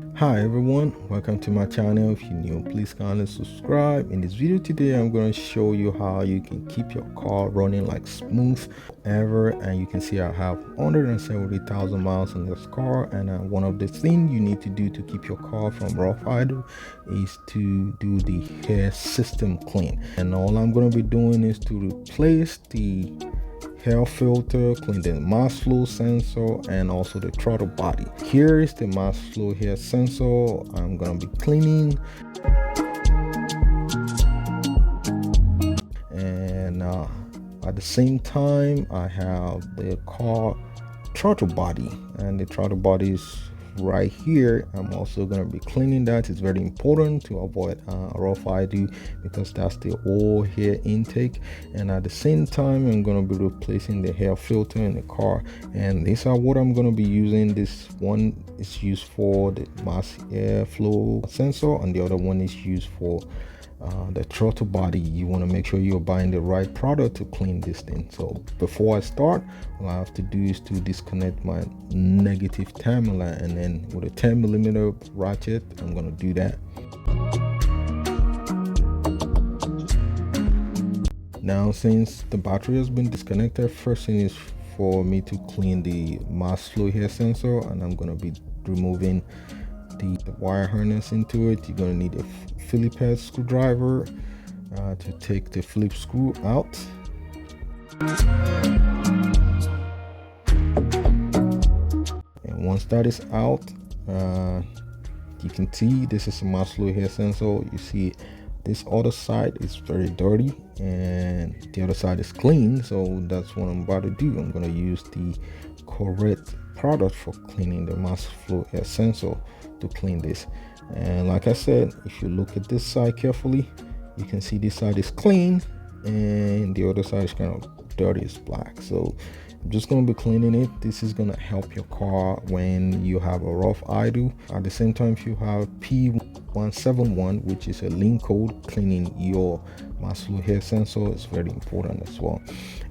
Hi everyone, welcome to my channel. If you're new, please kindly subscribe. In this video today, I'm going to show you how you can keep your car running like smooth ever. And you can see I have 170,000 miles on this car, and one of the things you need to do to keep your car from rough idle is to do the air system clean. And all I'm going to be doing is to replace the air filter, clean the mass flow sensor, and also the throttle body. Here is the mass flow air sensor I'm gonna be cleaning, and at the same time I have the car throttle body, and the throttle body is right here. I'm also going to be cleaning that. It's very important to avoid rough idle because that's the oil air intake, and at the same time I'm going to be replacing the air filter in the car. And these are what I'm going to be using. This one is used for the mass air flow sensor, and the other one is used for the throttle body. You want to make sure you're buying the right product to clean this thing. So before I start, all I have to do is to disconnect my negative terminal, and then with a 10mm ratchet I'm going to do that. Now, since the battery has been disconnected, first thing is for me to clean the mass flow air sensor, and I'm going to be removing the wire harness into it. You're going to need a Phillips head screwdriver to take the Phillips screw out. And once that is out, you can see this is a mass flow air sensor. You see this other side is very dirty and the other side is clean, so that's what I'm about to do. I'm going to use the correct product for cleaning the mass flow air sensor to clean this. And like I said, if you look at this side carefully, you can see this side is clean and the other side is kind of dirty, it's black. So I'm just going to be cleaning it. This is going to help your car when you have a rough idle. At the same time, if you have P0171, which is a link code, cleaning your mass flow air sensor is very important as well.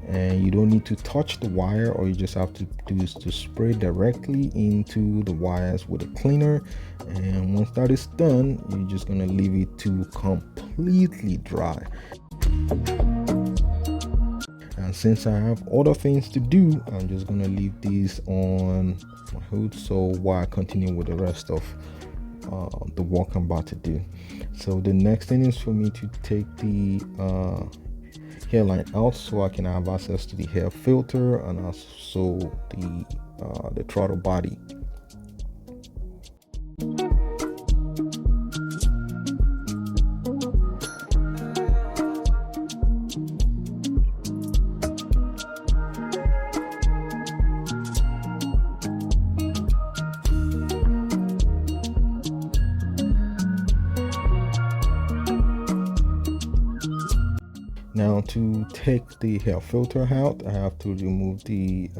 And you don't need to touch the wire, or you just have to do is to spray directly into the wires with a cleaner. And once that is done, you're just going to leave it to completely dry. And since I have other things to do, I'm just going to leave these on my hood so while I continue with the rest of the work I'm about to do. So the next thing is for me to take the hairline out so I can have access to the hair filter and also the throttle body. Now, to take the hair filter out, I have to remove the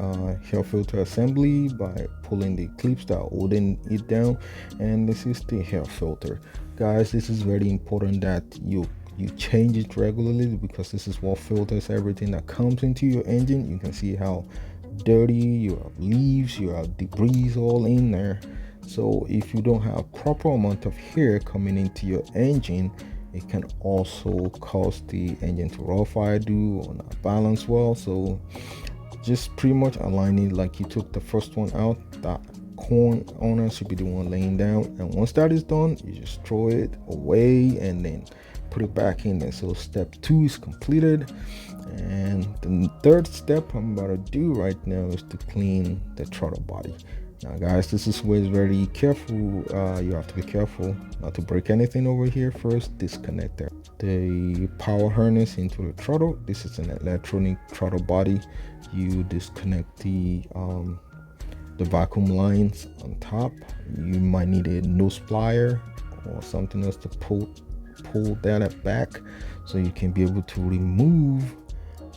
hair filter assembly by pulling the clips that are holding it down. And this is the hair filter. Guys, this is very important that you change it regularly, because this is what filters everything that comes into your engine. You can see how dirty you have leaves, you have debris all in there. So if you don't have proper amount of hair coming into your engine, it can also cause the engine to rough idle or not balance well. So just pretty much align it like you took the first one out. That corner should be the one laying down, and once that is done, you just throw it away and then put it back in there. So step 2 is completed, and the third step I'm about to do right now is to clean the throttle body. Now guys, this is where it's very careful. You have to be careful not to break anything over here. First, disconnect the power harness into the throttle. This is an electronic throttle body. You disconnect the vacuum lines on top. You might need a nose plier or something else to pull that back so you can be able to remove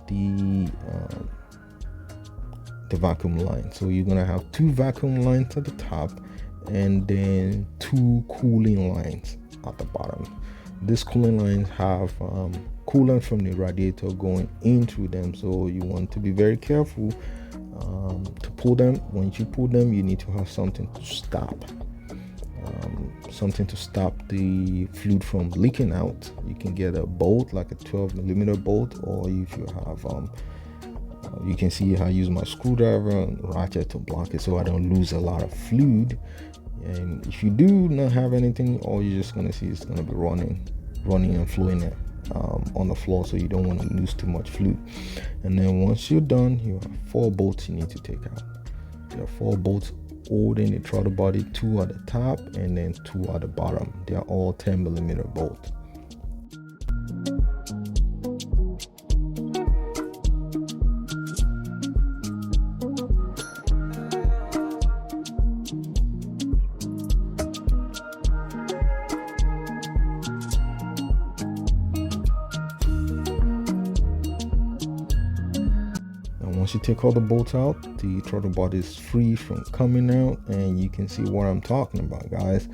the vacuum line. So you're gonna have 2 vacuum lines at the top and then 2 cooling lines at the bottom. These cooling lines have coolant from the radiator going into them, so you want to be very careful to pull them. Once you pull them, you need to have something to stop something to stop the fluid from leaking out. You can get a bolt, like a 12mm bolt, or if you have you can see how I use my screwdriver and ratchet to block it so I don't lose a lot of fluid. And if you do not have anything, all you're just gonna see is gonna be running and flowing on the floor, so you don't want to lose too much fluid. And then once you're done, you have 4 bolts you need to take out. There are 4 bolts holding the throttle body, 2 at the top and then 2 at the bottom. They are all 10mm bolts. Once you take all the bolts out, the throttle body is free from coming out, and you can see what I'm talking about, guys.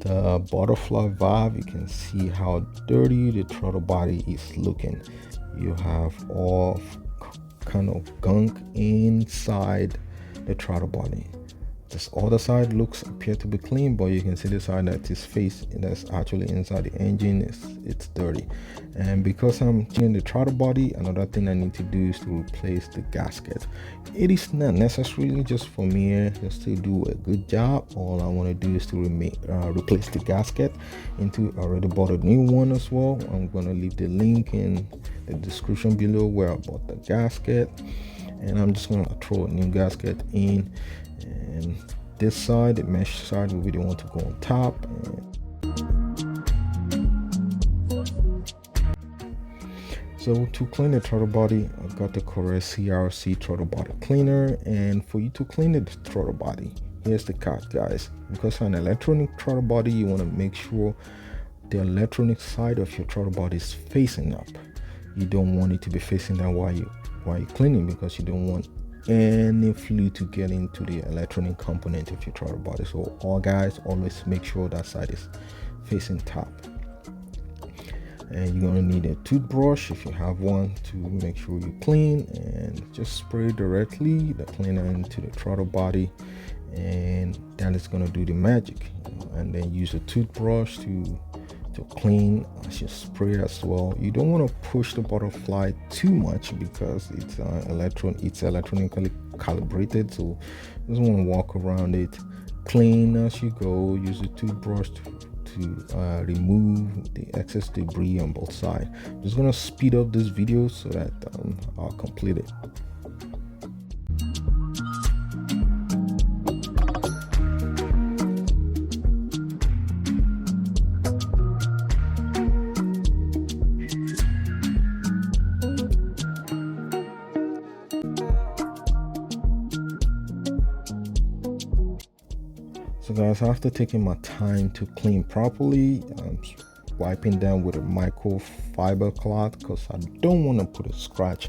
The butterfly valve, you can see how dirty the throttle body is looking. You have all kind of gunk inside the throttle body. This other side appear to be clean, but you can see the side that is that's actually inside the engine it's dirty. And because I'm cleaning the throttle body, another thing I need to do is to replace the gasket. It is not necessarily just for me just to do a good job. All I want to do is to replace the gasket. I already bought a new one as well. I'm gonna leave the link in the description below where I bought the gasket, and I'm just gonna throw a new gasket in. And this side, the mesh side, will be the one to go on top. So to clean the throttle body, I've got the correct CRC throttle body cleaner. And for you to clean the throttle body, here's the catch, guys. Because on an electronic throttle body, you want to make sure the electronic side of your throttle body is facing up. You don't want it to be facing down while you're cleaning, because you don't want any fluid to get into the electronic component of your throttle body. So always make sure that side is facing top. And you're gonna need a toothbrush if you have one to make sure you clean, and just spray directly the cleaner into the throttle body, and that is gonna do the magic. And then use a toothbrush to clean as you spray as well. You don't want to push the butterfly too much because it's electronically calibrated, so you just want to walk around it, clean as you go. Use a toothbrush to remove the excess debris on both sides. I'm just gonna speed up this video so that I'll complete it. So guys, after taking my time to clean properly, I'm wiping down with a microfiber cloth because I don't want to put a scratch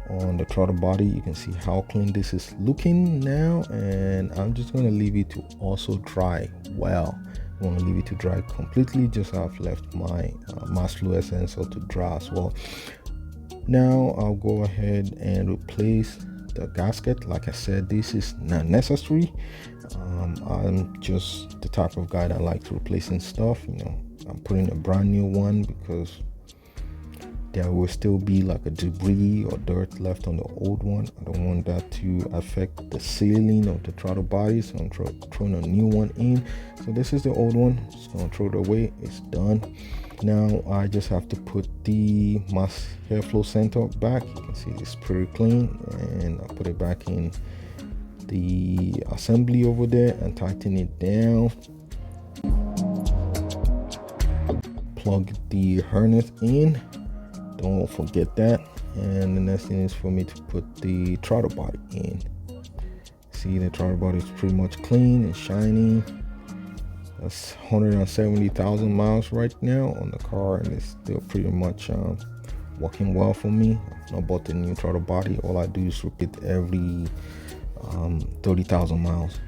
on the throttle body. You can see how clean this is looking now, and I'm just going to leave it to also dry well. I want to leave it to dry completely, just how I've left my mass fluid sensor to dry as well. Now I'll go ahead and replace the gasket. Like I said, this is not necessary. I'm just the type of guy that likes replacing stuff. I'm putting a brand new one because there will still be like a debris or dirt left on the old one. I don't want that to affect the sealing of the throttle body, so I'm throwing a new one in. So this is the old one, just gonna throw it away. It's done. Now I just have to put the mass airflow sensor back. You can see it's pretty clean, and I'll put it back in the assembly over there and tighten it down. Plug the harness in, don't forget that. And the next thing is for me to put the throttle body in. See, the throttle body is pretty much clean and shiny. That's 170,000 miles right now on the car, and it's still pretty much working well for me. I've not bought the new throttle body. All I do is repeat every 30,000 miles.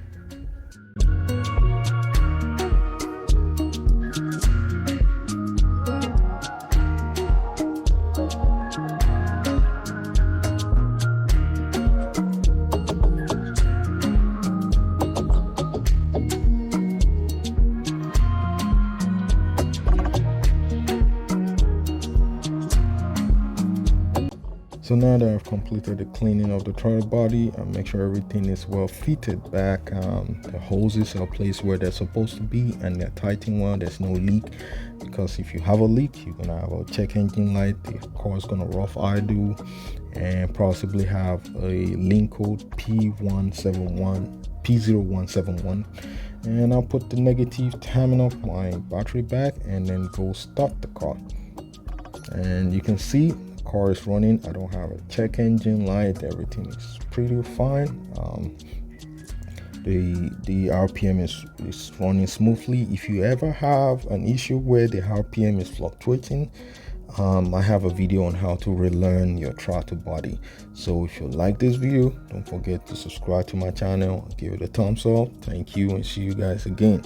So now that I've completed the cleaning of the throttle body, I make sure everything is well fitted back. The hoses are placed where they're supposed to be and they're tightened well. There's no leak, because if you have a leak, you're gonna have a check engine light. The car is gonna rough idle and possibly have a link code P0171. And I'll put the negative timing of my battery back and then go start the car. And you can see the car is running. I don't have a check engine light. Everything is pretty fine. The RPM is running smoothly. If you ever have an issue where the RPM is fluctuating, I have a video on how to relearn your throttle body. So if you like this video, don't forget to subscribe to my channel, give it a thumbs up. Thank you, and see you guys again.